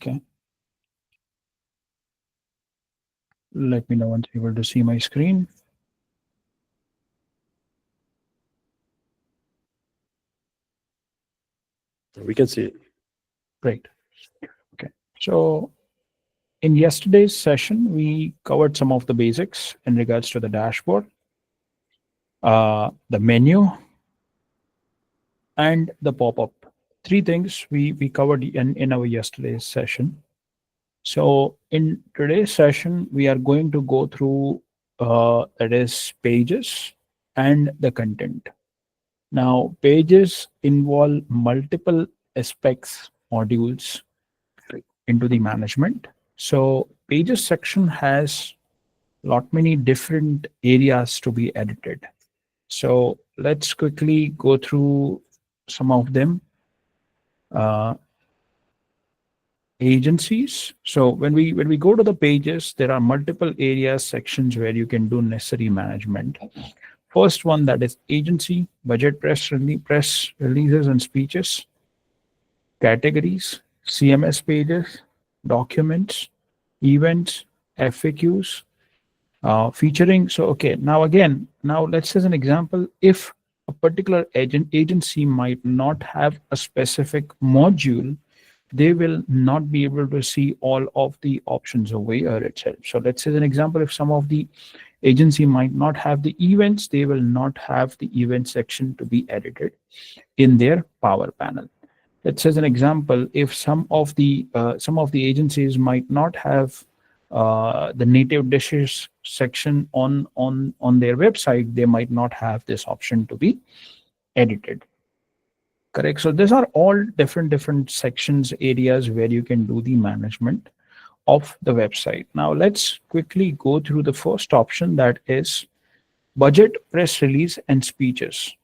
Okay. Let me know once you're able to see my screen. We can see it. Great. Okay. So in yesterday's session, we covered some of the basics in regards to the dashboard, the menu, and the pop-up. Three things we covered in our yesterday's session. So in today's session, we are going to go through that is pages and the content. Now, pages involve multiple aspects, modules into the management. So pages section has lot many different areas to be edited. So let's quickly go through some of them. Uh, Agencies. So when we go to the pages, there are multiple areas, sections where you can do necessary management. First one, that is agency, budget, press releases and speeches, categories, CMS pages, documents, events, FAQs, featuring. So okay, now again, now let's say as an example, if a particular agency might not have a specific module, they will not be able to see all of the options over here itself. So let's say as an example, if some of the agency might not have the events, they will not have the event section to be edited in their power panel. Let's say as an example, if some of the agencies might not have the native dishes section on their website, they might not have this option to be edited. Correct. So these are all different sections, areas where you can do the management of the website. Now let's quickly go through the first option, that is budget, press release, and speeches.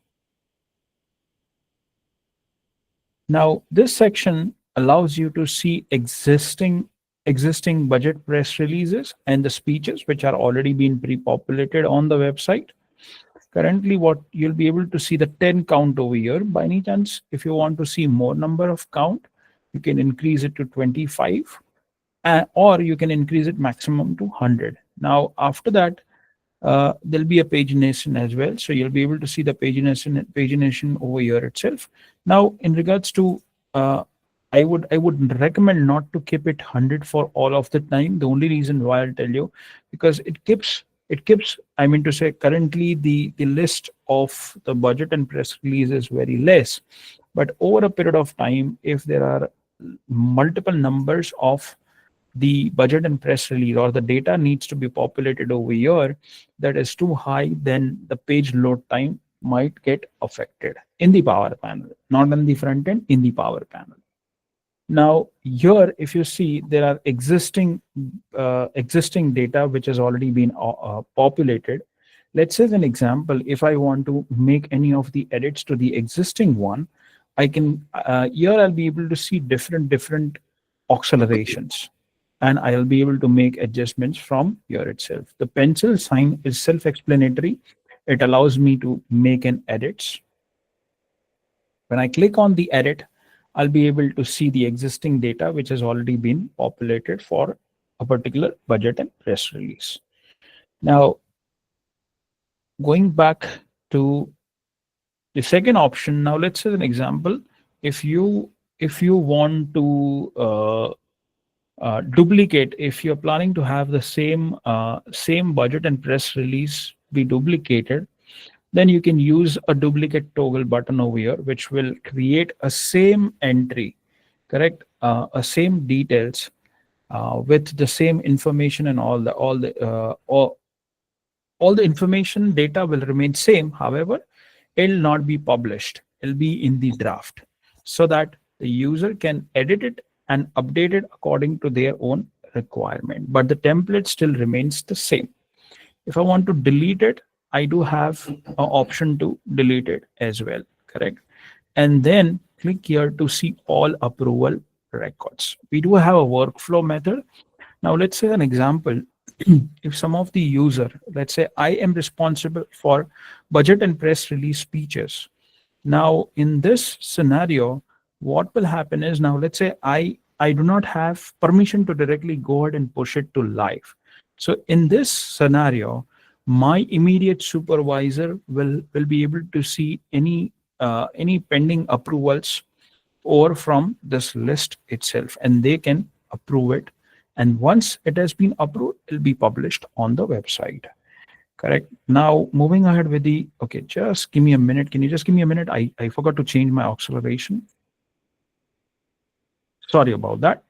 Now this section allows you to see existing budget press releases and the speeches which are already been pre-populated on the website. Currently, what you'll be able to see the 10 count over here. By any chance, if you want to see more number of count, you can increase it to 25, or you can increase it maximum to 100. Now, after that, there'll be a pagination as well. So you'll be able to see the pagination over here itself. Now, in regards to, I would recommend not to keep it 100 for all of the time. The only reason why I'll tell you, because it keeps, I mean to say, currently the list of the budget and press release is very less. But over a period of time, if there are multiple numbers of the budget and press release, or the data needs to be populated over here, that is too high, then the page load time might get affected in the power panel, not on the front end, in the power panel. Now here, if you see, there are existing data which has already been populated. Let's say as an example, if I want to make any of the edits to the existing one, I can here I'll be able to see different accelerations, and I'll be able to make adjustments from here itself. The pencil sign is self-explanatory. It allows me to make an edits. When I click on the edit, I'll be able to see the existing data which has already been populated for a particular budget and press release. Now, going back to the second option, now let's say an example. If you want to duplicate, if you're planning to have the same budget and press release be duplicated, then you can use a duplicate toggle button over here, which will create a same entry, correct, a same details with the same information, and all the information data will remain same. However, it'll not be published. It'll be in the draft, so that the user can edit it and update it according to their own requirement. But the template still remains the same. If I want to delete it, I do have an option to delete it as well, correct? And then click here to see all approval records. We do have a workflow method. Now let's say an example. If some of the user, let's say I am responsible for budget and press release speeches. Now in this scenario, what will happen is, now let's say I I do not have permission to directly go ahead and push it to live. So in this scenario, my immediate supervisor will be able to see any pending approvals or from this list itself, and they can approve it. And once it has been approved, it'll be published on the website. Correct. Now moving ahead with the, okay, just give me a minute. Can you just give me a minute? I forgot to change my acceleration. Sorry about that.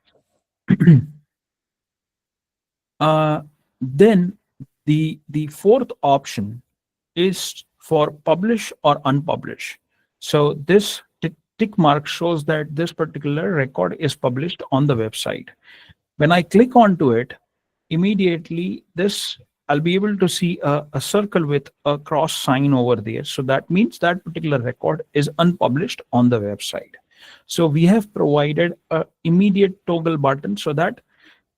Then the fourth option is for publish or unpublish. So this tick mark shows that this particular record is published on the website. When I click onto it, immediately this I'll be able to see a circle with a cross sign over there. So that means that particular record is unpublished on the website. So we have provided a immediate toggle button so that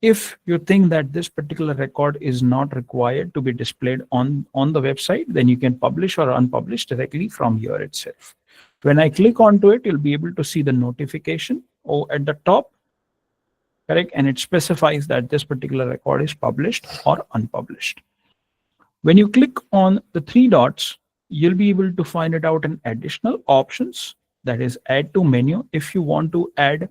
if you think that this particular record is not required to be displayed on the website, then you can publish or unpublish directly from here itself. When I click onto it, you'll be able to see the notification at the top, correct? And it specifies that this particular record is published or unpublished. When you click on the three dots, you'll be able to find it out in additional options, that is add to menu. If you want to add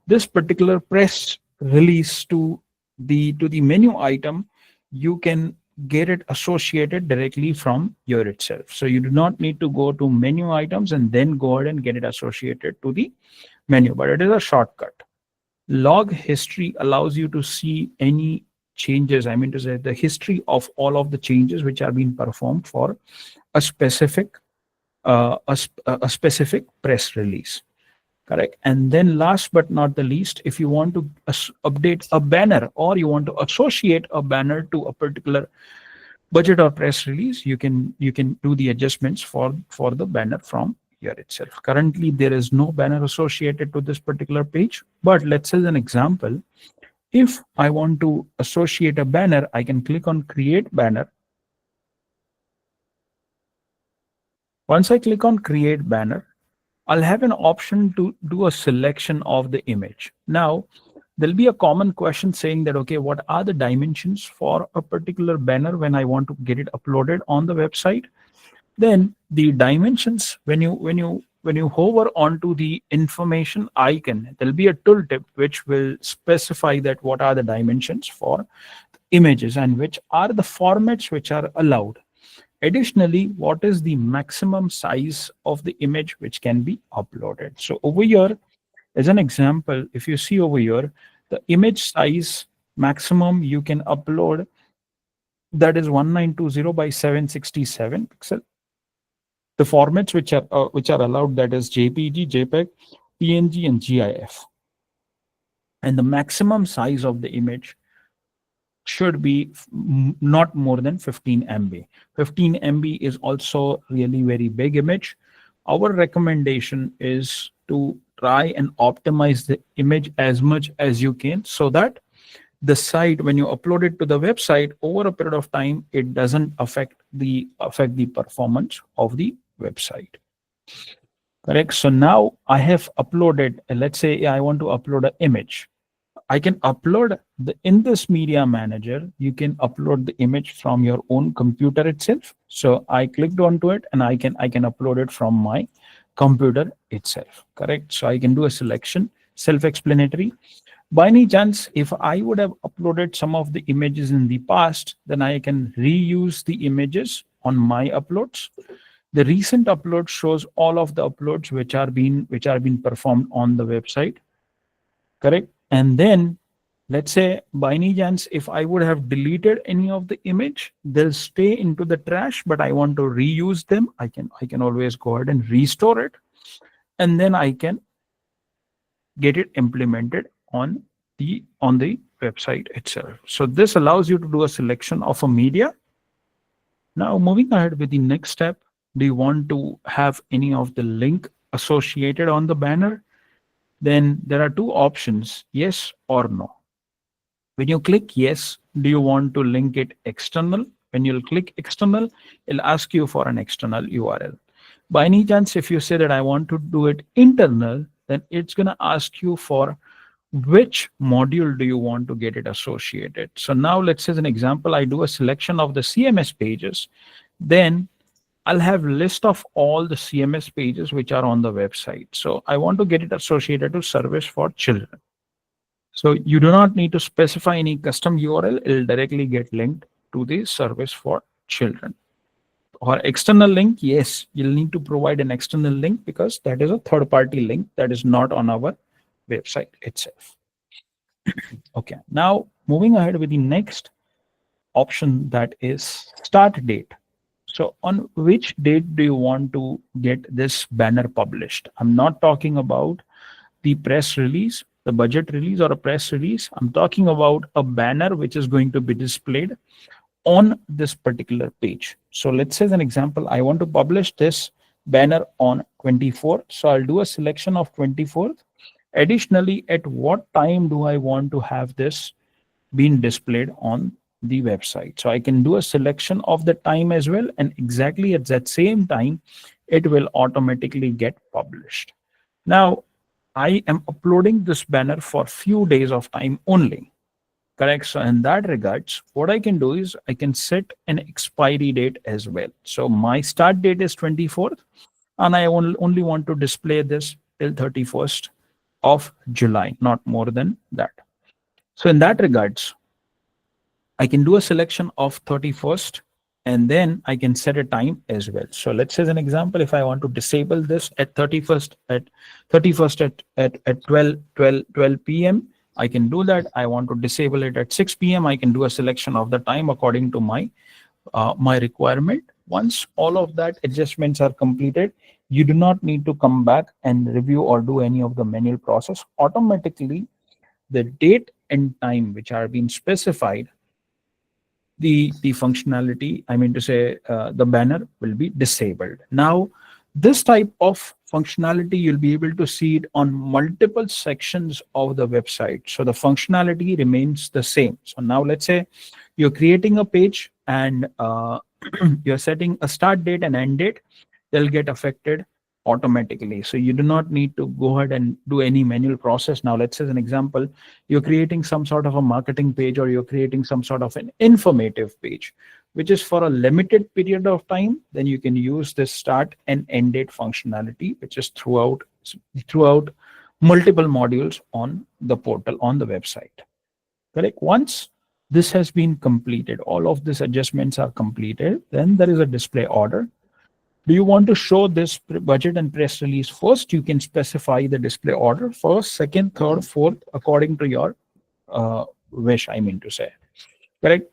this particular press release to the menu item, you can get it associated directly from here itself. So you do not need to go to menu items and then go ahead and get it associated to the menu, but it is a shortcut. Log history allows you to see any changes. I mean to say the history of all of the changes which are being performed for a specific specific press release. Correct. And then last but not the least, if you want to update a banner or you want to associate a banner to a particular budget or press release, you can do the adjustments for the banner from here itself. Currently, there is no banner associated to this particular page, but let's say an example. If I want to associate a banner, I can click on create banner. Once I click on create banner, I'll have an option to do a selection of the image. Now, there'll be a common question saying that, okay, what are the dimensions for a particular banner when I want to get it uploaded on the website? Then the dimensions, when you hover onto the information icon, there'll be a tooltip which will specify that what are the dimensions for images and which are the formats which are allowed. Additionally, what is the maximum size of the image which can be uploaded? So over here, as an example, if you see over here, the image size maximum you can upload, that is 1920 by 767 pixel. The formats which are allowed, that is JPG, JPEG, PNG, and GIF. And the maximum size of the image should be not more than 15 MB. 15 MB is also really very big image. Our recommendation is to try and optimize the image as much as you can so that the site, when you upload it to the website over a period of time, it doesn't affect the performance of the website. Correct. So now I have uploaded, let's say I want to upload an image. I can upload in this media manager, you can upload the image from your own computer itself. So I clicked onto it and I can upload it from my computer itself. Correct. So I can do a selection, self-explanatory. By any chance, if I would have uploaded some of the images in the past, then I can reuse the images on my uploads. The recent upload shows all of the uploads which are being performed on the website. Correct. And then let's say by any chance, if I would have deleted any of the image, they'll stay into the trash, but I want to reuse them. I can always go ahead and restore it. And then I can get it implemented on the website itself. So this allows you to do a selection of a media. Now moving ahead with the next step, do you want to have any of the link associated on the banner? Then there are two options, yes or no. When you click yes, do you want to link it external? When you'll click external, it'll ask you for an external URL. By any chance, if you say that I want to do it internal, then it's going to ask you for which module do you want to get it associated. So now let's say as an example, I do a selection of the CMS pages, then I'll have list of all the CMS pages which are on the website. So I want to get it associated to service for children. So you do not need to specify any custom URL. It'll directly get linked to the service for children. Or external link, yes, you'll need to provide an external link because that is a third party link that is not on our website itself. Okay, now moving ahead with the next option, that is start date. So on which date do you want to get this banner published? I'm not talking about the press release, the budget release or a press release. I'm talking about a banner which is going to be displayed on this particular page. So let's say as an example, I want to publish this banner on 24th. So I'll do a selection of 24th. Additionally, at what time do I want to have this being displayed on the website? So I can do a selection of the time as well, and exactly at that same time, it will automatically get published. Now, I am uploading this banner for few days of time only. Correct. So in that regards, what I can do is I can set an expiry date as well. So my start date is 24th, and I only want to display this till 31st of July, not more than that. So in that regards, I can do a selection of 31st, and then I can set a time as well. So let's say as an example, if I want to disable this at 31st at 12 p.m., I can do that. I want to disable it at 6 p.m. I can do a selection of the time according to my my requirement. Once all of that adjustments are completed, you do not need to come back and review or do any of the manual process. Automatically, the date and time which are being specified, the functionality, I mean to say, the banner will be disabled. Now, this type of functionality, you'll be able to see it on multiple sections of the website. So the functionality remains the same. So now let's say you're creating a page and you're setting a start date and end date, they'll get affected automatically. So you do not need to go ahead and do any manual process. Now, let's say as an example, you're creating some sort of a marketing page, or you're creating some sort of an informative page, which is for a limited period of time. Then you can use this start and end date functionality, which is throughout multiple modules on the portal, on the website. Correct. Once this has been completed, all of these adjustments are completed, then there is a display order. Do you want to show this budget and press release first? You can specify the display order first, second, third, fourth, according to your wish, I mean to say. Correct.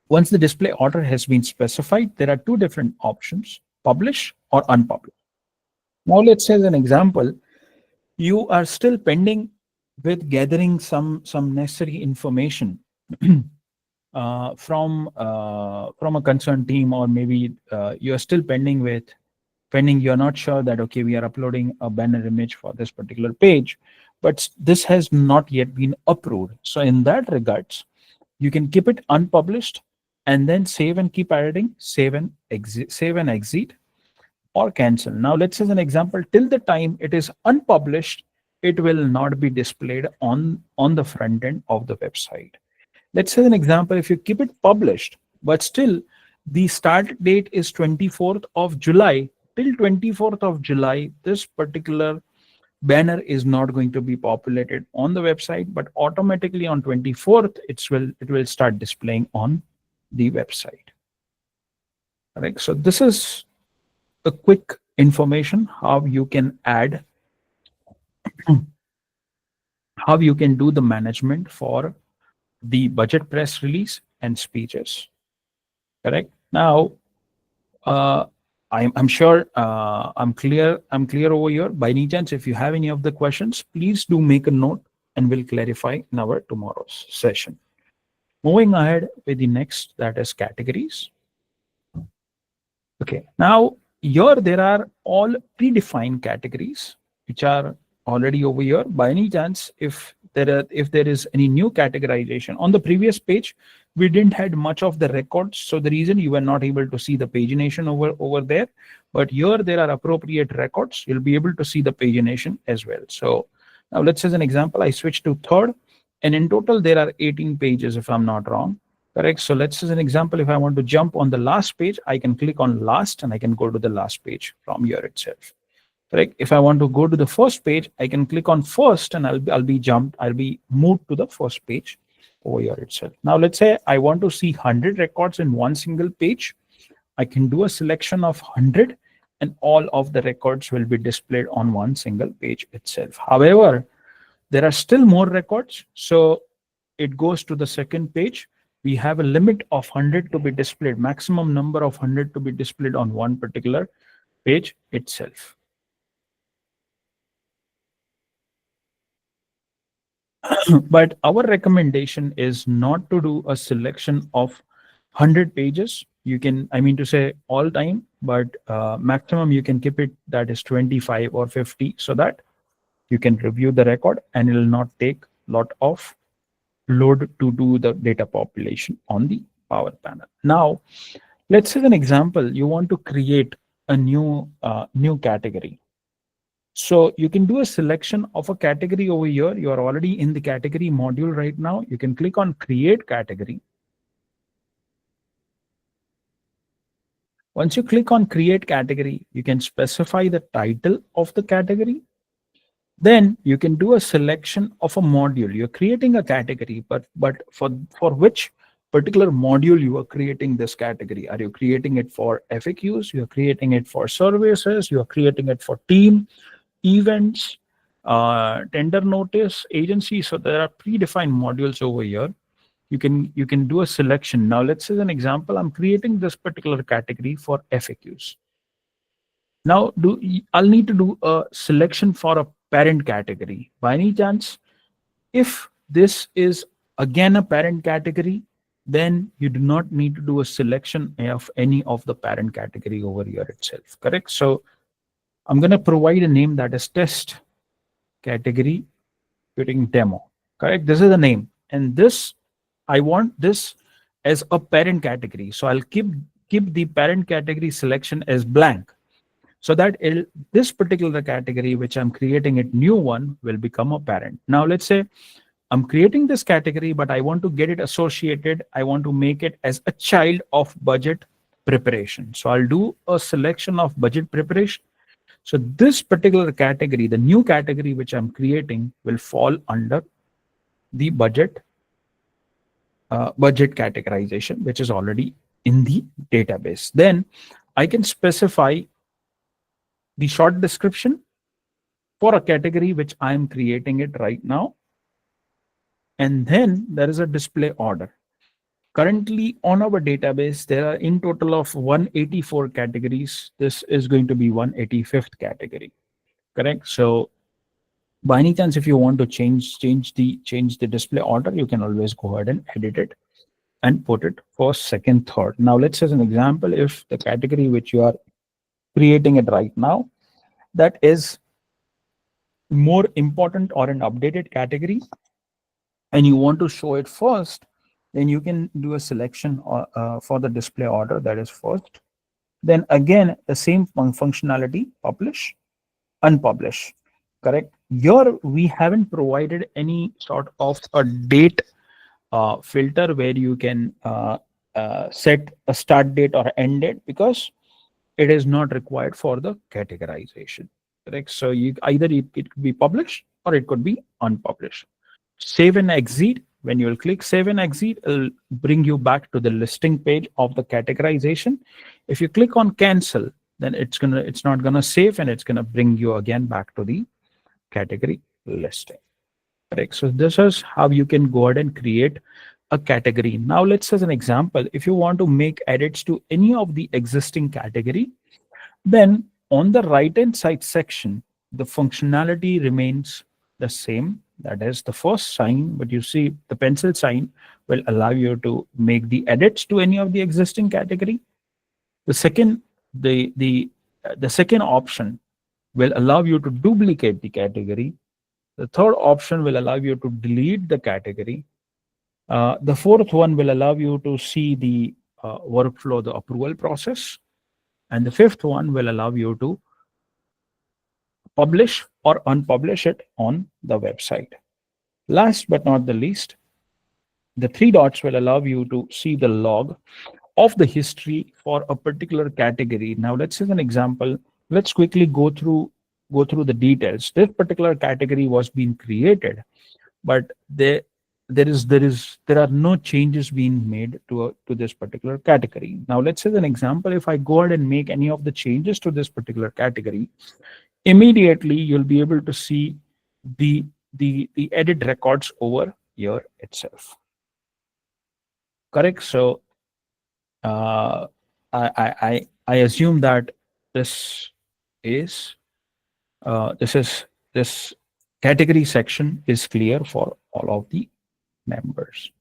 Once the display order has been specified, there are two different options: publish or unpublish. Now, let's say as an example, you are still pending with gathering some necessary information from a concerned team, or maybe you're still pending. You're not sure that, okay, we are uploading a banner image for this particular page, but this has not yet been approved. So in that regards, you can keep it unpublished and then save and keep editing, save and exit, or cancel. Now, let's say as an example, till the time it is unpublished, it will not be displayed on the front end of the website. Let's say an example, if you keep it published, but still the start date is 24th of July, till 24th of July, this particular banner is not going to be populated on the website, but automatically on 24th, it will start displaying on the website. All right. So this is a quick information how you can add, how you can do the management for the budget press release and speeches. Correct. Now, I'm sure I'm clear over here. By any chance, if you have any of the questions, please do make a note and we'll clarify in our tomorrow's session. Moving ahead with the next, that is categories. Okay. Now, here there are all predefined categories which are already over here. By any chance, if there is any new categorization on the previous page, we didn't had much of the records, so the reason you were not able to see the pagination over there, but here there are appropriate records. You'll be able to see the pagination as well. So Now let's say as an example, I switch to third, and in total there are 18 pages if I'm not wrong. Correct. So let's say as an example, if I want to jump on the last page, I can click on last and I can go to the last page from here itself. Correct. If I want to go to the first page, I can click on first and I'll be moved to the first page over here itself. Now let's say I want to see 100 records in one single page. I can do a selection of 100 and all of the records will be displayed on one single page itself. However, there are still more records. So it goes to the second page. We have a limit of 100 to be displayed, maximum number of 100 to be displayed on one particular page itself. But our recommendation is not to do a selection of 100 pages. You can, I mean to say all time, but maximum you can keep it that is 25 or 50 so that you can review the record and it will not take lot of load to do the data population on the power panel. Now, let's say an example, you want to create a new category. So you can do a selection of a category over here. You are already in the category module right now. You can click on create category. Once you click on create category, you can specify the title of the category. Then you can do a selection of a module. You're creating a category, but for which particular module you are creating this category? Are you creating it for FAQs? You're creating it for services? You're creating it for team, events, tender notice, agency? So there are predefined modules over here. You can do a selection. Now let's say an example, I'm creating this particular category for FAQs. Now I'll need to do a selection for a parent category. By any chance, if this is again a parent category, then you do not need to do a selection of any of the parent category over here itself. Correct. So I'm going to provide a name that is test category during demo. Correct. This is the name, and this I want this as a parent category. So I'll keep the parent category selection as blank, so that this particular category which I'm creating it new one will become a parent. Now let's say I'm creating this category, but I want to get it associated. I want to make it as a child of budget preparation. So I'll do a selection of budget preparation. So this particular category, the new category which I'm creating, will fall under the budget categorization, which is already in the database. Then I can specify the short description for a category which I'm creating it right now. And then there is a display order. Currently on our database, there are in total of 184 categories. This is going to be 185th category. Correct. So by any chance, if you want to change the display order, you can always go ahead and edit it and put it for second, third. Now let's say as an example, if the category which you are creating it right now, that is more important or an updated category, and you want to show it first, then you can do a selection for the display order, that is first. Then again, the same functionality, publish, unpublish. Correct. Here we haven't provided any sort of a date filter where you can set a start date or end date, because it is not required for the categorization. Correct. So either it could be published or it could be unpublished. Save and exit. When you will click save and exit, it'll bring you back to the listing page of the categorization. If you click on cancel, then it's not gonna save, and it's gonna bring you again back to the category listing. Correct. So this is how you can go ahead and create a category. Now let's as an example, if you want to make edits to any of the existing category, then on the right hand side section, the functionality remains the same. That is the first sign, but you see the pencil sign will allow you to make the edits to any of the existing category. The second, the second option will allow you to duplicate the category. The third option will allow you to delete the category. The fourth one will allow you to see the workflow, the approval process. And the fifth one will allow you to publish or unpublish it on the website. Last but not the least, the three dots will allow you to see the log of the history for a particular category. Now, let's take an example. Let's quickly go through the details. This particular category was being created, but there are no changes being made to this particular category. Now, let's say an example. If I go ahead and make any of the changes to this particular category, immediately you'll be able to see the edit records over here itself. Correct. So uh, I assume that this is this is this category section is clear for all of the members.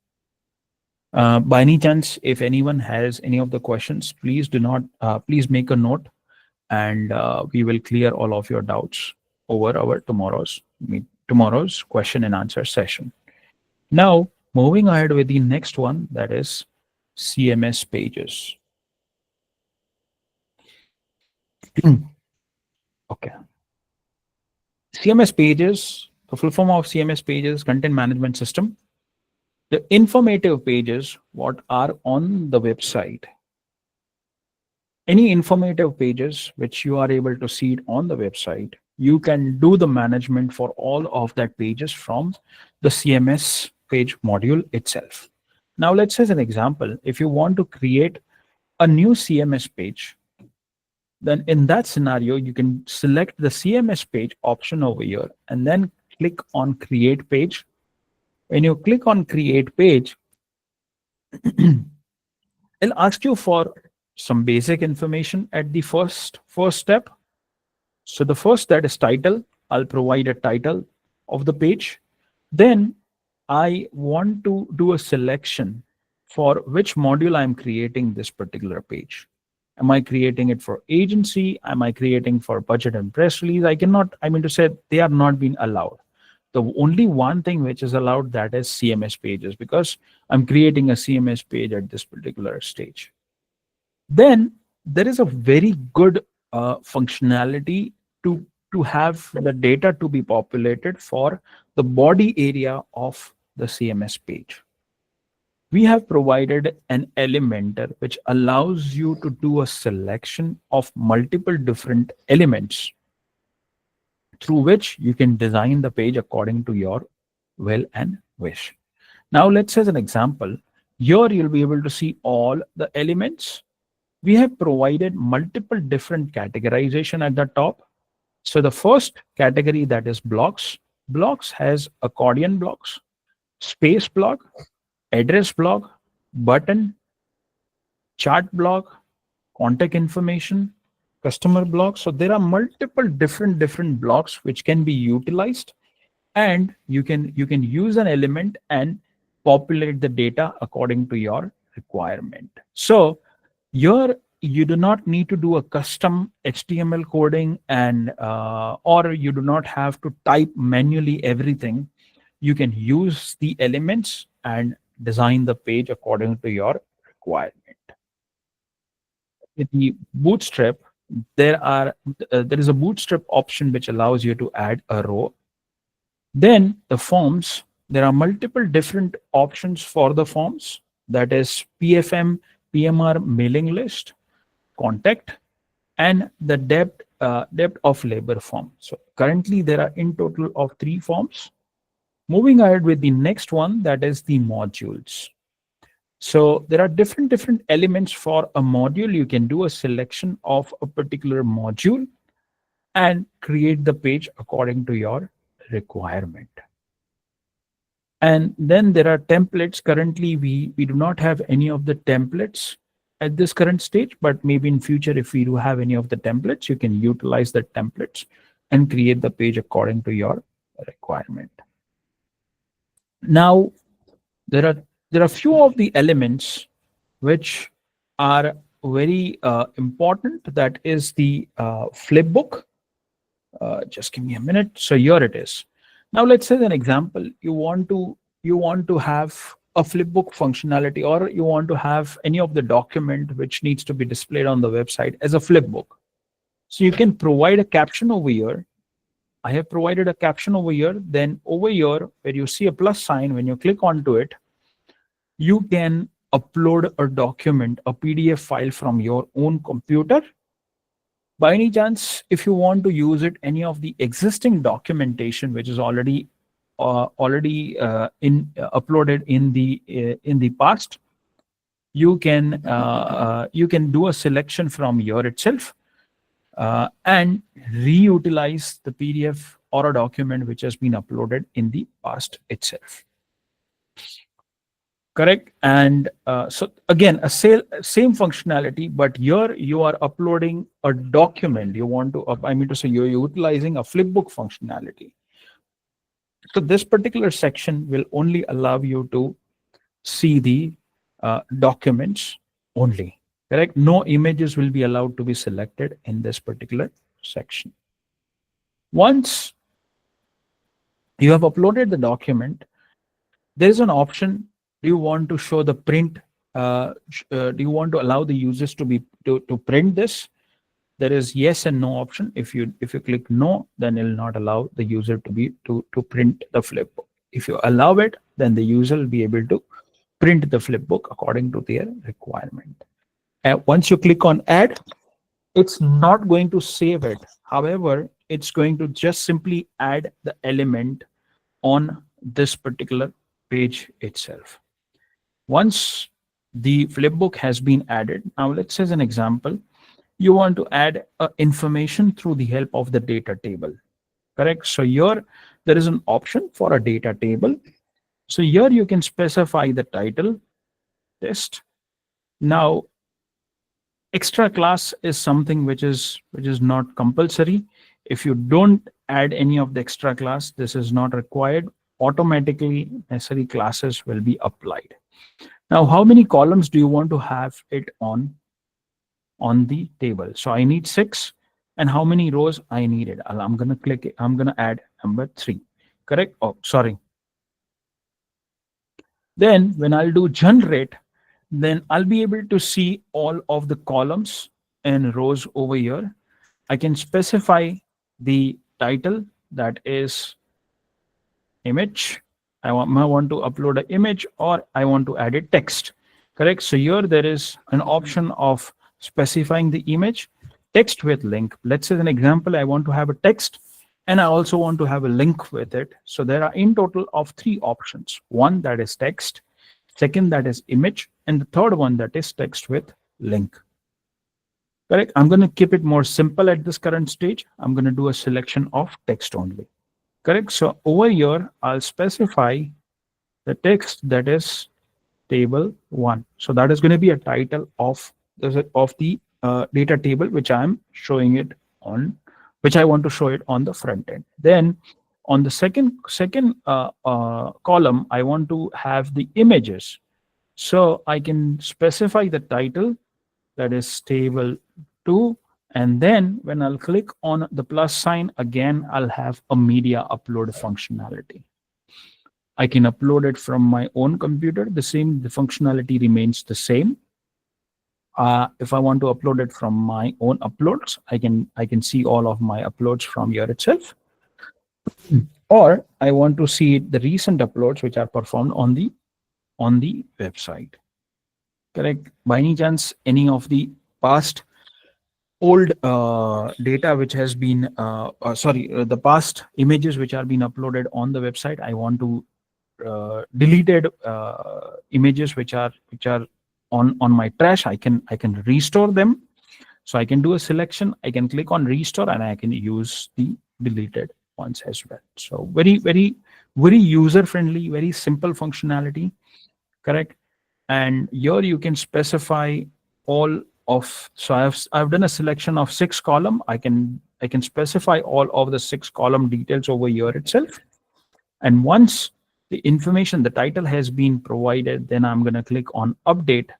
By any chance, if anyone has any of the questions, please do not please make a note, and we will clear all of your doubts over our tomorrow's question and answer session. Now, moving ahead with the next one, that is CMS pages. Okay. CMS pages, the full form of CMS pages, content management system. The informative pages, what are on the website. Any informative pages which you are able to see it on the website, you can do the management for all of that pages from the CMS page module itself. Now, let's say as an example, if you want to create a new CMS page, then in that scenario, you can select the CMS page option over here and then click on create page. When you click on create page, it'll ask you for some basic information at the first step. So the first, that is title. I'll provide a title of the page. Then I want to do a selection for which module I'm creating this particular page. Am I creating it for agency? Am I creating for budget and press release? I mean to say they are not being allowed. The only one thing which is allowed, that is CMS pages, because I'm creating a CMS page at this particular stage. Then there is a very good functionality to have the data to be populated for the body area of the CMS page. We have provided an elementer which allows you to do a selection of multiple different elements through which you can design the page according to your will and wish. Now, let's say as an example, here you'll be able to see all the elements. We have provided multiple different categorization at the top. So the first category, that is blocks. Blocks has accordion blocks, space block, address block, button, chart block, contact information, customer block. So there are multiple different blocks which can be utilized, and you can use an element and populate the data according to your requirement. So here you do not need to do a custom HTML coding, and or you do not have to type manually everything. You can use the elements and design the page according to your requirement. With the bootstrap, there is a bootstrap option which allows you to add a row. Then the forms, there are multiple different options for the forms, that is PFM, PMR mailing list, contact, and the depth of labor form. So currently there are in total of 3 forms. Moving ahead with the next one, that is the modules. So there are different elements for a module. You can do a selection of a particular module and create the page according to your requirement. And then there are templates. Currently, we do not have any of the templates at this current stage, but maybe in future, if we do have any of the templates, you can utilize the templates and create the page according to your requirement. Now, there are few of the elements which are very important. That is the flipbook. Just give me a minute. So here it is. Now, let's say an example. You want to have a flipbook functionality, or you want to have any of the document which needs to be displayed on the website as a flipbook. So you can provide a caption over here, I have provided a caption over here. Then over here, where you see a plus sign, when you click onto it, you can upload a document, a PDF file from your own computer. By any chance, if you want to use it, any of the existing documentation which is already in uploaded in the past, you can do a selection from here itself and reutilize the PDF or a document which has been uploaded in the past itself. Correct. And so again, same functionality, but here you are uploading a document. You want to I mean to say you're utilizing a flipbook functionality. So this particular section will only allow you to see the documents only. Correct. No images will be allowed to be selected in this particular section. Once you have uploaded the document, there is an option. Do you want to show the print? Do you want to allow the users to print this? There is yes and no option. If you click no, then it will not allow the user to print the flipbook. If you allow it, then the user will be able to print the flipbook according to their requirement. And once you click on add, it's not going to save it. However, it's going to just simply add the element on this particular page itself. Once the flipbook has been added, now let's say as an example, you want to add information through the help of the data table. Correct. So here there is an option for a data table. So here you can specify the title, test. Now, extra class is something which is not compulsory. If you don't add any of the extra class, this is not required. Automatically necessary classes will be applied. Now, how many columns do you want to have it on the table? So I need 6, and how many rows I needed? I'm going to click it. I'm going to add number 3. Correct. Oh, sorry. Then when I'll do generate, then I'll be able to see all of the columns and rows over here. I can specify the title, that is image. I want to upload an image, or I want to add a text. Correct. So here there is an option of specifying the image, text with link. Let's say an example, I want to have a text and I also want to have a link with it. So there are in total of 3 options. One that is text, second that is image, and the third one that is text with link. Correct. I'm going to keep it more simple at this current stage. I'm going to do a selection of text only. Correct. So over here, I'll specify the text that is table 1. So that is going to be a title of the data table, which I'm showing it on, which I want to show it on the front end. Then on the second column, I want to have the images. So I can specify the title, that is table 2. And then when I'll click on the plus sign, again, I'll have a media upload functionality. I can upload it from my own computer. The functionality remains the same. If I want to upload it from my own uploads, I can see all of my uploads from here itself. Or I want to see the recent uploads which are performed on the website. Correct. By any chance, any of the past old data which has been the past images which are being uploaded on the website, I want to deleted images which are on my trash, I can restore them. So I can do a selection, I can click on restore, and I can use the deleted ones as well. So very user friendly, very simple functionality. Correct. And here you can specify all of, so I've done a selection of 6 column. I can specify all of the 6 column details over here itself. And once the information, the title has been provided, then I'm going to click on update.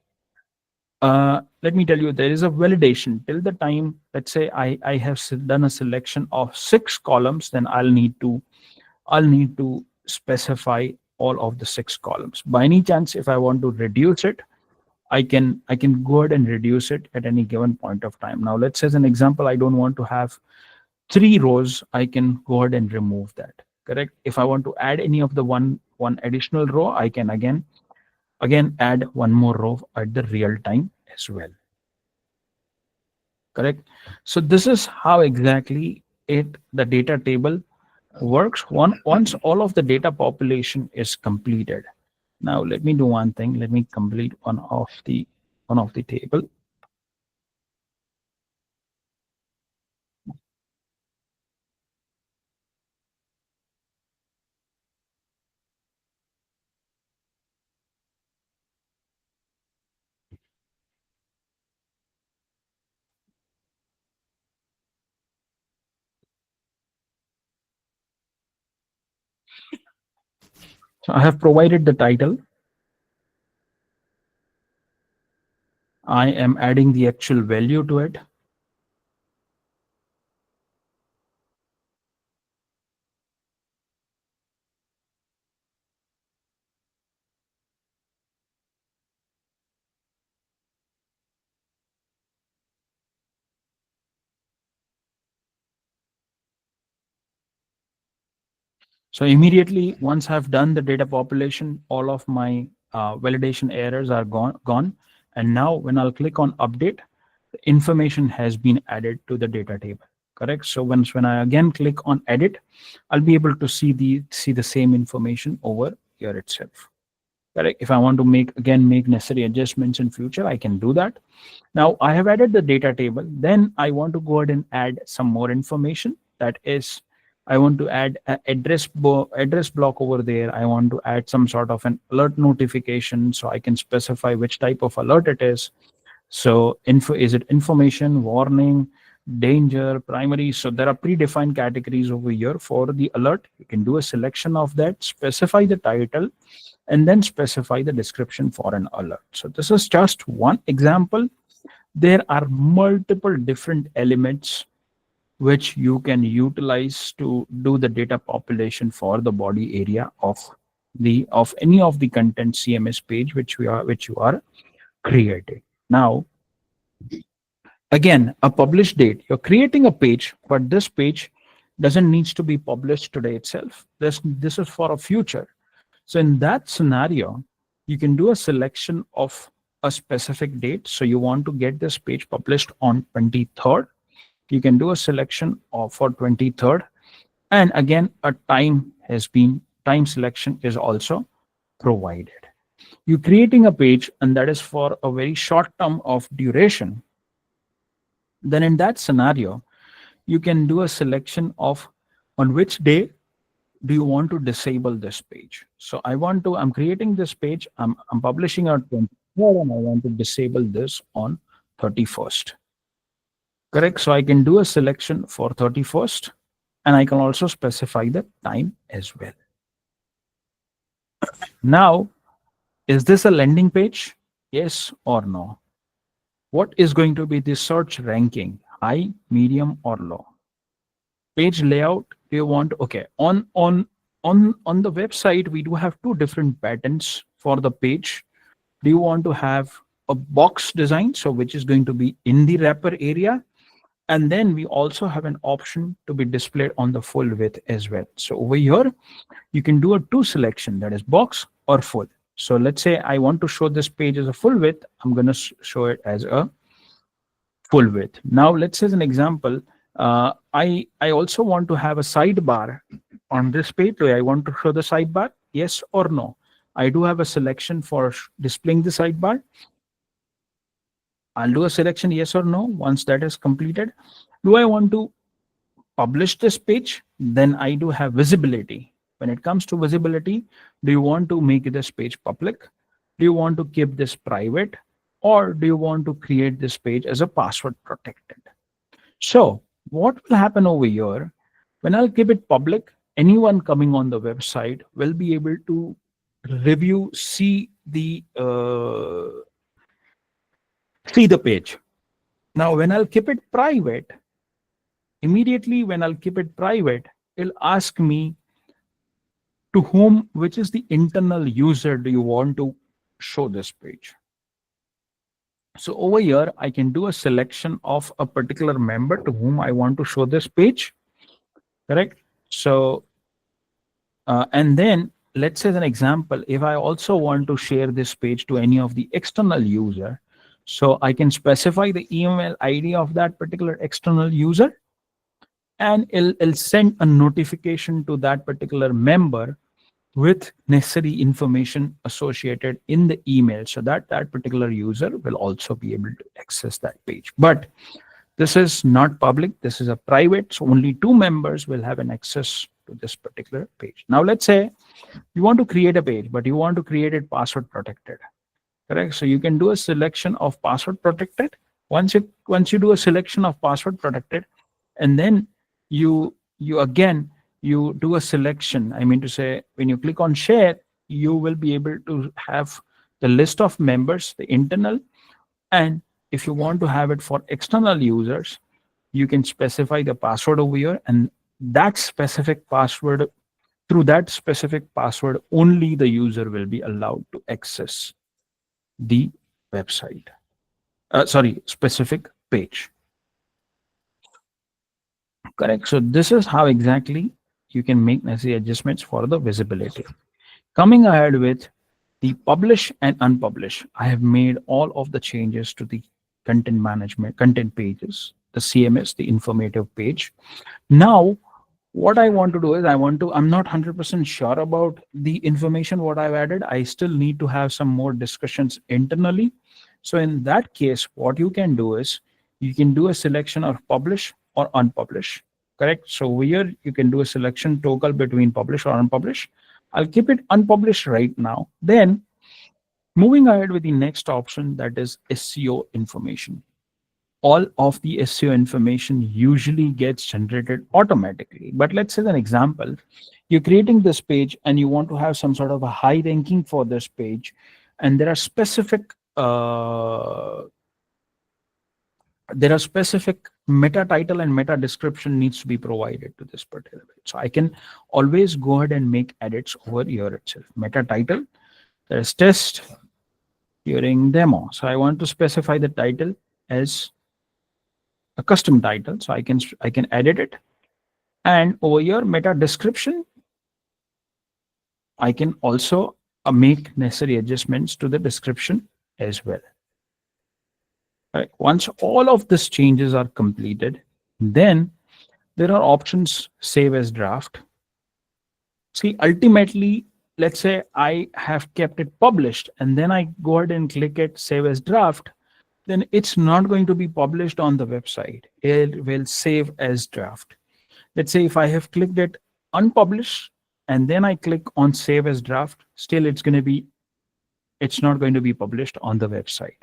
Let me tell you, there is a validation till the time, let's say I have done a selection of 6 columns, then I'll need to specify all of the 6 columns. By any chance, if I want to reduce it, I can go ahead and reduce it at any given point of time. Now, let's say as an example, I don't want to have three rows, I can go ahead and remove that. Correct. If I want to add any of the one additional row, I can again add one more row at the real time as well. Correct. So this is how exactly it the data table works once all of the data population is completed. Now let me do one thing. Let me complete one of the table. So I have provided the title. I am adding the actual value to it. So immediately once I've done the data population, all of my validation errors are gone. And now when I'll click on update, the information has been added to the data table. Correct. So when I again click on edit, I'll be able to see the same information over here itself. Correct. If I want to make necessary adjustments in future, I can do that. Now I have added the data table. Then I want to go ahead and add some more information. That is, I want to add an address block over there. I want to add some sort of an alert notification, so I can specify which type of alert it is. So info, is it information, warning, danger, primary? So there are predefined categories over here for the alert. You can do a selection of that, specify the title, and then specify the description for an alert. So this is just one example. There are multiple different elements which you can utilize to do the data population for the body area of any of the content CMS page which you are creating. Now again, a published date. You're creating a page, but this page doesn't needs to be published today itself. This is for a future. So in that scenario, you can do a selection of a specific date. So you want to get this page published on 23rd. You can do a selection of for 23rd. And again, a time selection is also provided. You're creating a page and that is for a very short term of duration. Then in that scenario, you can do a selection of on which day do you want to disable this page. So I'm creating this page, I'm publishing out 24 and I want to disable this on 31st. Correct. So I can do a selection for 31st and I can also specify the time as well. Now, is this a landing page? Yes or no? What is going to be the search ranking? High, medium, or low? Page layout, do you want, okay, on the website we do have two different patterns for the page. Do you want to have a box design, so which is going to be in the wrapper area, and then we also have an option to be displayed on the full width as well. So over here you can do a two selection, that is box or full. So let's say I want to show this page as a full width, I'm going to show it as a full width. Now let's say as an example, I also want to have a sidebar on this page. Do I want to show the sidebar? Yes or no? I do have a selection for displaying the sidebar. I'll do a selection yes or no. Once that is completed, do I want to publish this page? Then I do have visibility. When it comes to visibility, do you want to make this page public? Do you want to keep this private? Or do you want to create this page as a password protected? So what will happen over here, when I'll keep it public, anyone coming on the website will be able to review, see the page. Now, when I'll keep it private, immediately when I'll keep it private, it'll ask me to whom, which is the internal user do you want to show this page. So over here, I can do a selection of a particular member to whom I want to show this page, correct? So, and then let's say as an example, if I also want to share this page to any of the external user, so I can specify the email ID of that particular external user, and it'll send a notification to that particular member with necessary information associated in the email, so that that particular user will also be able to access that page. But this is not public, this is a private, so only two members will have an access to this particular page. Now let's say you want to create a page, but you want to create it password protected, correct? So you can do a selection of password protected. Once you do a selection of password protected, and then you again you do a selection, I mean to say, when you click on share, you will be able to have the list of members, the internal, and if you want to have it for external users, you can specify the password over here, and that specific password, through that specific password only the user will be allowed to access the website, sorry, specific page, correct? So this is how exactly you can make necessary adjustments for the visibility. Coming ahead with the publish and unpublish, I have made all of the changes to the content management, content pages, the CMS, the informative page. Now what I want to do is I'm not 100% sure about the information what I've added. I still need to have some more discussions internally. So in that case, what you can do is you can do a selection of publish or unpublish, correct? So here you can do a selection toggle between publish or unpublish. I'll keep it unpublished right now. Then moving ahead with the next option, that is SEO information. All of the SEO information usually gets generated automatically. But let's say an example, you're creating this page and you want to have some sort of a high ranking for this page, and there are specific meta title and meta description needs to be provided to this particular page. So I can always go ahead and make edits over here itself. Meta title, there's test during demo. So I want to specify the title as a custom title, so I can edit it. And over here meta description, I can also make necessary adjustments to the description as well. Right. Once all of these changes are completed, then there are options save as draft. See, ultimately, let's say I have kept it published and then I go ahead and click it save as draft, then it's not going to be published on the website. It will save as draft. Let's say if I have clicked it unpublish and then I click on save as draft, still it's not going to be published on the website.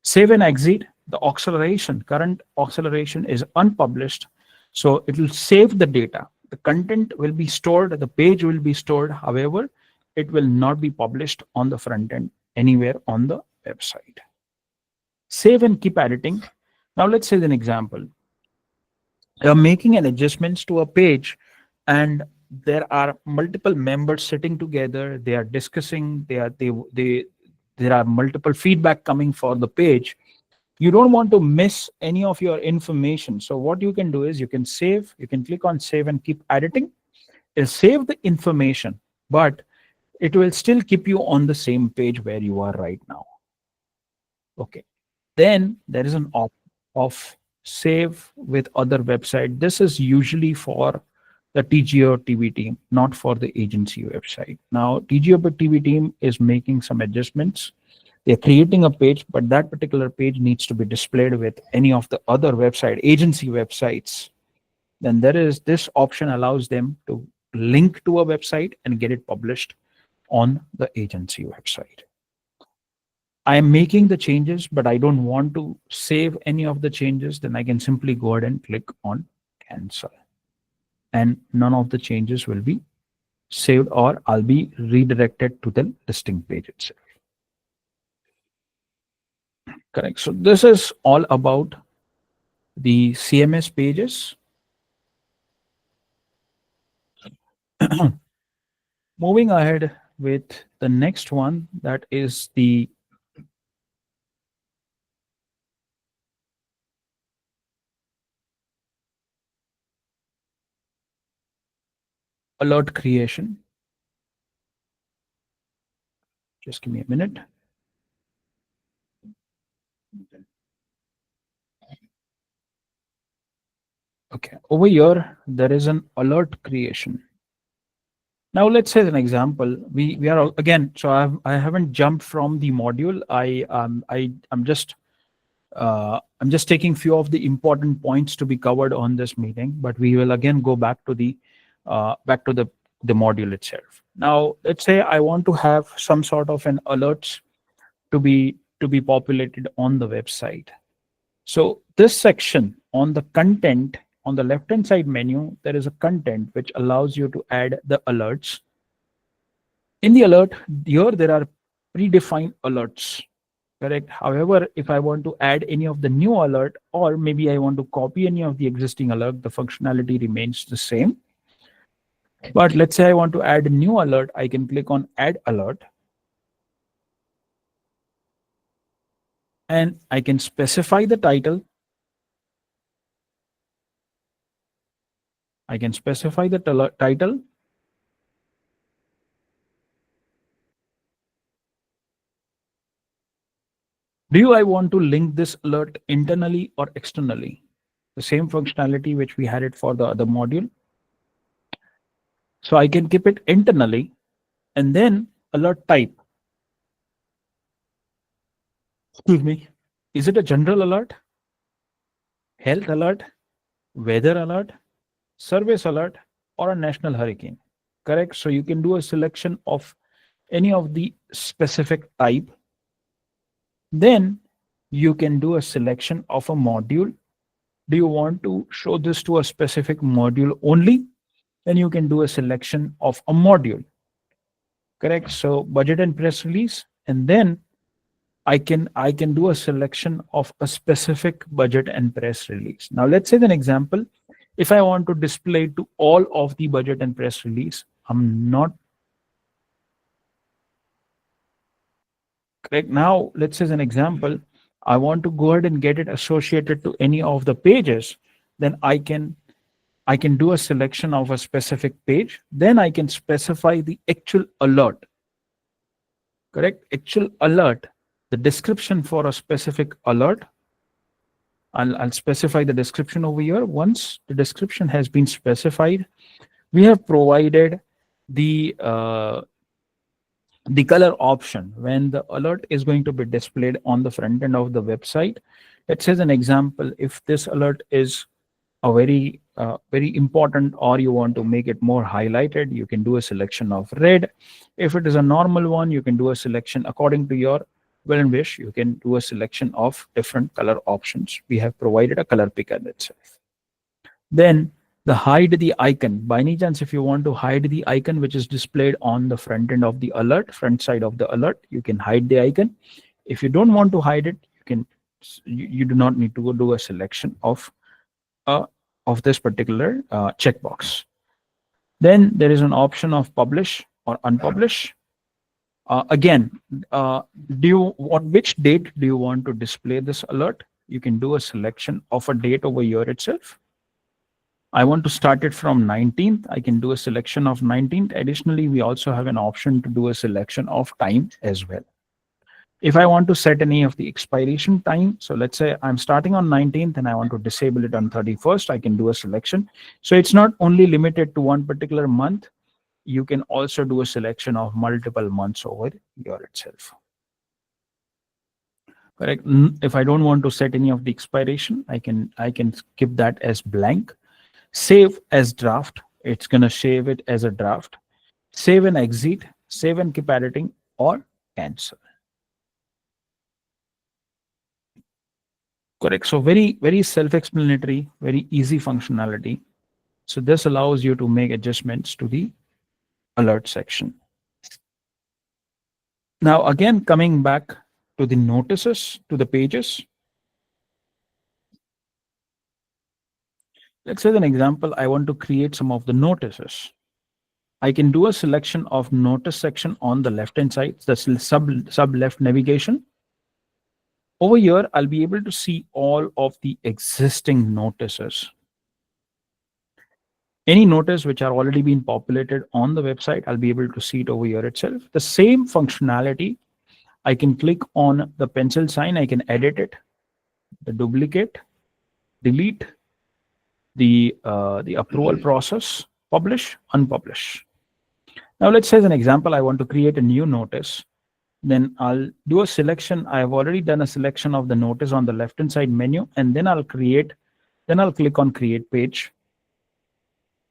Save and exit, the acceleration, current acceleration is unpublished. So it will save the data. The content will be stored, the page will be stored. However, it will not be published on the front end anywhere on the website. Save and keep editing. Now let's say an example. You're making an adjustments to a page and there are multiple members sitting together, they are discussing, there are multiple feedback coming for the page. You don't want to miss any of your information. So what you can do is you can save, you can click on save and keep editing. It'll save the information, but it will still keep you on the same page where you are right now. Okay. Then there is an option of save with other website. This is usually for the TGO TV team, not for the agency website. Now, TGO TV team is making some adjustments. They're creating a page, but that particular page needs to be displayed with any of the other website, agency websites. Then there is this option allows them to link to a website and get it published on the agency website. I am making the changes, but I don't want to save any of the changes. Then I can simply go ahead and click on cancel. And none of the changes will be saved, or I'll be redirected to the listing page itself. Correct. So this is all about the CMS pages. Moving ahead with the next one, that is the alert creation. Just give me a minute. Okay, over here, there is an alert creation. Now let's say as an example, we are again. So I haven't jumped from the module. I'm just taking few of the important points to be covered on this meeting, but we will again go back to the module itself. Now let's say I want to have some sort of an alerts to be populated on the website. So this section on the content on the left hand side menu, there is a content which allows you to add the alerts. In the alert, here there are predefined alerts, correct? However, if I want to add any of the new alert, or maybe I want to copy any of the existing alert, the functionality remains the same. But let's say I want to add a new alert, I can click on add alert. And I can specify the title. I can specify the title. Do I want to link this alert internally or externally? The same functionality which we had it for the other module. So I can keep it internally and then alert type. Excuse me. Is it a general alert, health alert, weather alert, service alert, or a national hurricane? Correct. So you can do a selection of any of the specific type. Then you can do a selection of a module. Do you want to show this to a specific module only? Then you can do a selection of a module. Correct. So budget and press release, and then I can do a selection of a specific budget and press release. Now let's say an example. If I want to display to all of the budget and press release, I'm not correct. Now let's say as an example, I want to go ahead and get it associated to any of the pages, then I can do a selection of a specific page. Then I can specify the actual alert. Correct? Actual alert, the description for a specific alert. I'll specify the description over here. Once the description has been specified, we have provided the color option when the alert is going to be displayed on the front end of the website. Let's say as an example, if this alert is a very important, or you want to make it more highlighted, you can do a selection of red. If it is a normal one, you can do a selection according to your will and wish. You can do a selection of different color options. We have provided a color picker itself. Then the hide the icon. By any chance, if you want to hide the icon which is displayed on the front end of the alert, front side of the alert, you can hide the icon. If you don't want to hide it, you do not need to go do a selection of this particular checkbox. Then there is an option of publish or unpublish. Again, on which date do you want to display this alert? You can do a selection of a date over here itself. I want to start it from 19th. I can do a selection of 19th. Additionally, we also have an option to do a selection of time as well. If I want to set any of the expiration time, so let's say I'm starting on 19th and I want to disable it on 31st, I can do a selection. So it's not only limited to one particular month. You can also do a selection of multiple months over here itself. Correct. If I don't want to set any of the expiration, I can keep that as blank. Save as draft. It's going to save it as a draft. Save and exit, save and keep editing, or cancel. Correct. So very self-explanatory, very easy functionality. So this allows you to make adjustments to the alert section. Now, again, coming back to the notices, to the pages. Let's say an example, I want to create some of the notices. I can do a selection of notice section on the left-hand side, the sub left navigation. Over here, I'll be able to see all of the existing notices. Any notice which are already been populated on the website, I'll be able to see it over here itself. The same functionality, I can click on the pencil sign, I can edit it, the duplicate, delete, the approval process, publish, unpublish. Now let's say as an example, I want to create a new notice. Then I'll do a selection. I've already done a selection of the notice on the left hand side menu, and then I'll click on create page.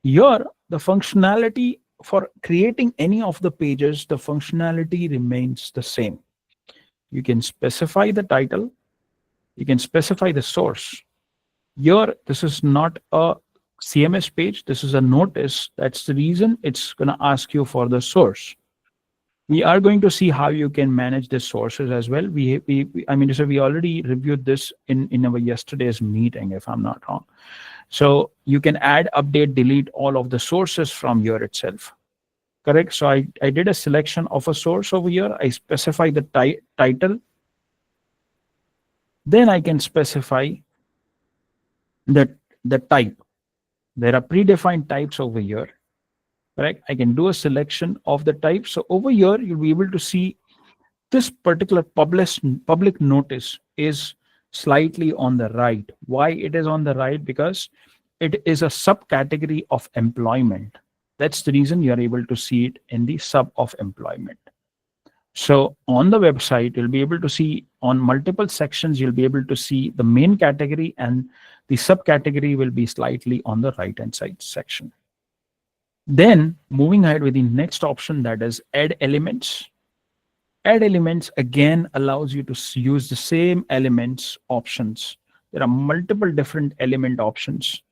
Here, the functionality for creating any of the pages, the functionality remains the same. You can specify the title, you can specify the source. Here, this is not a CMS page, this is a notice. That's the reason it's going to ask you for the source. We are going to see how you can manage the sources as well. I mean, so we already reviewed this in our yesterday's meeting, if I'm not wrong. So you can add, update, delete all of the sources from here itself. Correct. So I did a selection of a source over here. I specify the title. Then I can specify the type. There are predefined types over here. Correct. I can do a selection of the type. So over here, you'll be able to see this particular public notice is slightly on the right. Why it is on the right? Because it is a subcategory of employment. That's the reason you're able to see it in the sub of employment. So on the website, you'll be able to see on multiple sections, you'll be able to see the main category, and the subcategory will be slightly on the right hand side section. Then moving ahead with the next option, that is add elements. Add elements again allows you to use the same elements options. There are multiple different element options.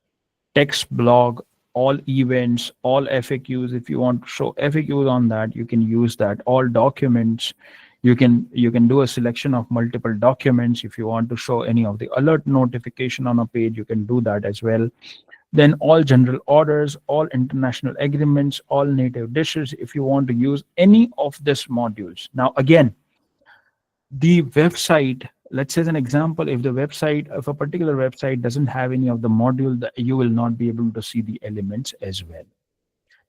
Text, blog, all events, all FAQs. If you want to show FAQs on that, you can use that. All documents, you can do a selection of multiple documents. If you want to show any of the alert notification on a page, you can do that as well. Then all general orders, all international agreements, all native dishes, if you want to use any of these modules. Now, again, the website, let's say as an example, if a particular website doesn't have any of the module, that you will not be able to see the elements as well.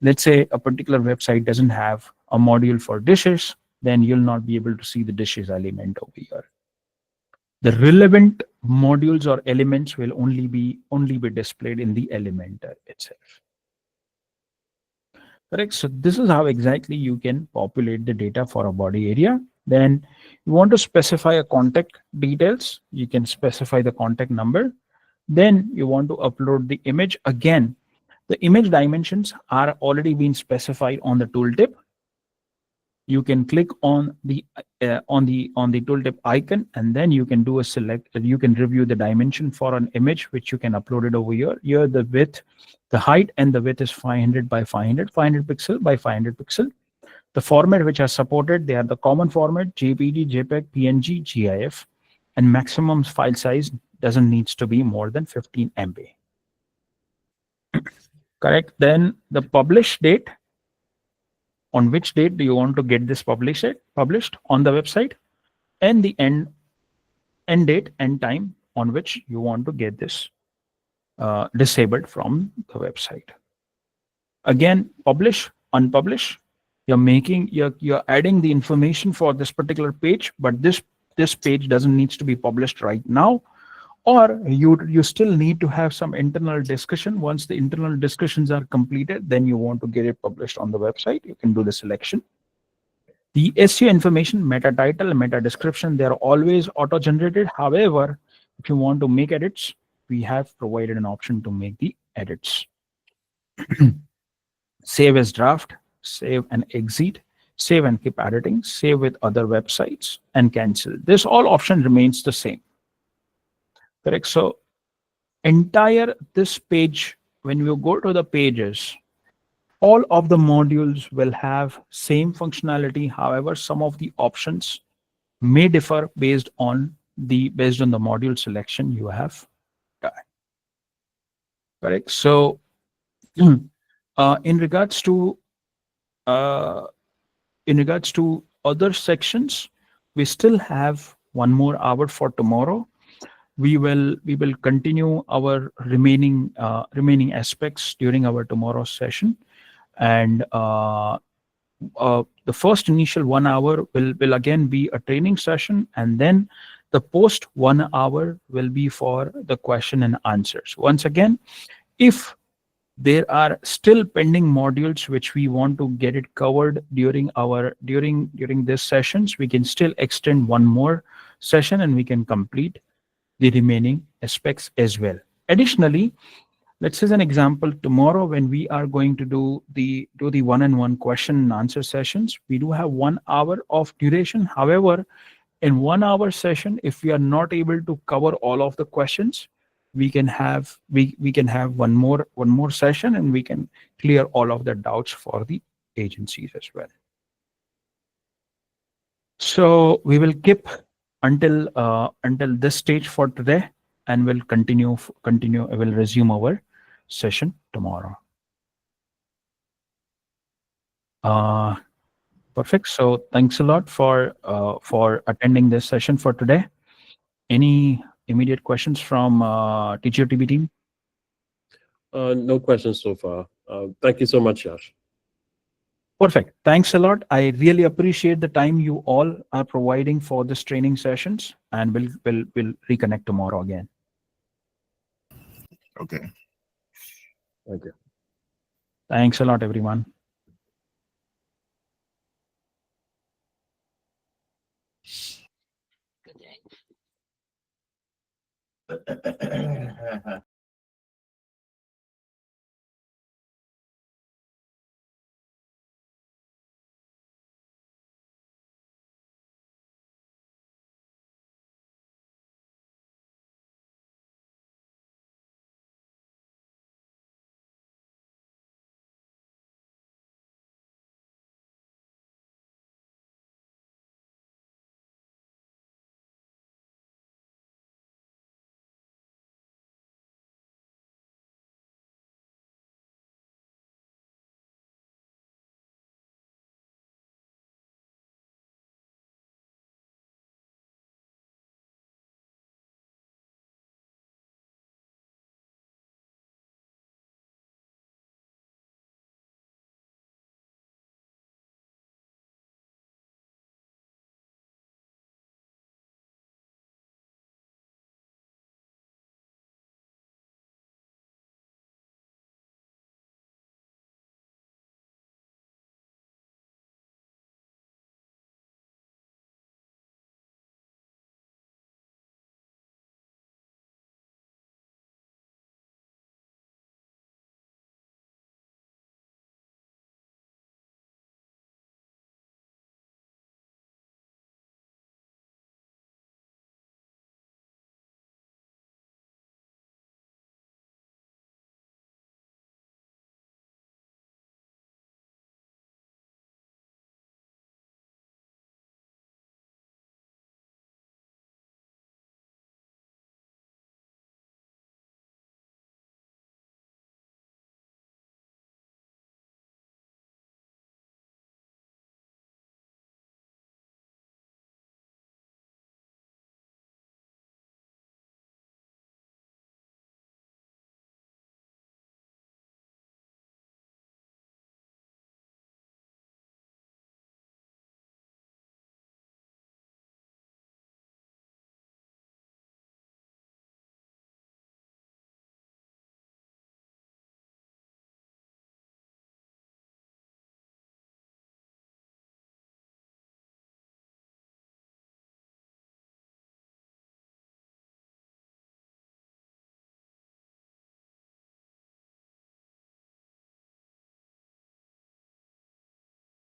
Let's say a particular website doesn't have a module for dishes, then you'll not be able to see the dishes element over here. The relevant modules or elements will only be displayed in the Elementor itself. Correct. So this is how exactly you can populate the data for a body area. Then you want to specify a contact details. You can specify the contact number. Then you want to upload the image. Again, the image dimensions are already been specified on the tooltip. You can click on the tooltip icon, and then you can do a select. You can review the dimension for an image, which you can upload it over here. Here the width, the height and the width is 500 by 500, 500 pixel by 500 pixel. The format which are supported, they are the common format: JPG, JPEG, PNG, GIF, and maximum file size doesn't needs to be more than 15 MB. Correct. Then the publish date. On which date do you want to get this published on the website, and the end date and time on which you want to get this disabled from the website. Again, publish, unpublish. You're adding the information for this particular page, but this page doesn't need to be published right now, or you still need to have some internal discussion. Once the internal discussions are completed, then you want to get it published on the website. You can do the selection. The SEO information, meta title, meta description, they're always auto-generated. However, if you want to make edits, we have provided an option to make the edits. Save as draft, save and exit, save and keep editing, save with other websites, and cancel. This all option remains the same. Correct. So this page, when you go to the pages, all of the modules will have same functionality. However, some of the options may differ based on the module selection you have done. Correct. So in regards to other sections, we still have one more hour for tomorrow. we will continue our remaining aspects during our tomorrow's session. And the first initial 1 hour will again be a training session, and then the post 1 hour will be for the question and answers. Once again, if there are still pending modules which we want to get it covered during this sessions, we can still extend one more session and we can complete the remaining aspects as well. Additionally, let's say an example, tomorrow when we are going to do the one-on-one question and answer sessions, we do have 1 hour of duration. However, in 1 hour session, if we are not able to cover all of the questions, we can have one more session, and we can clear all of the doubts for the agencies as well. So we will keep until this stage for today, and we'll continue. We'll resume our session tomorrow. Uh, Perfect. So thanks a lot for attending this session for today. Any immediate questions from teacher TB team? No questions so far. Thank you so much, Yash. Perfect. Thanks a lot. I really appreciate the time you all are providing for this training sessions, and we'll reconnect tomorrow again. Okay. Thank you. Thanks a lot, everyone. Good day.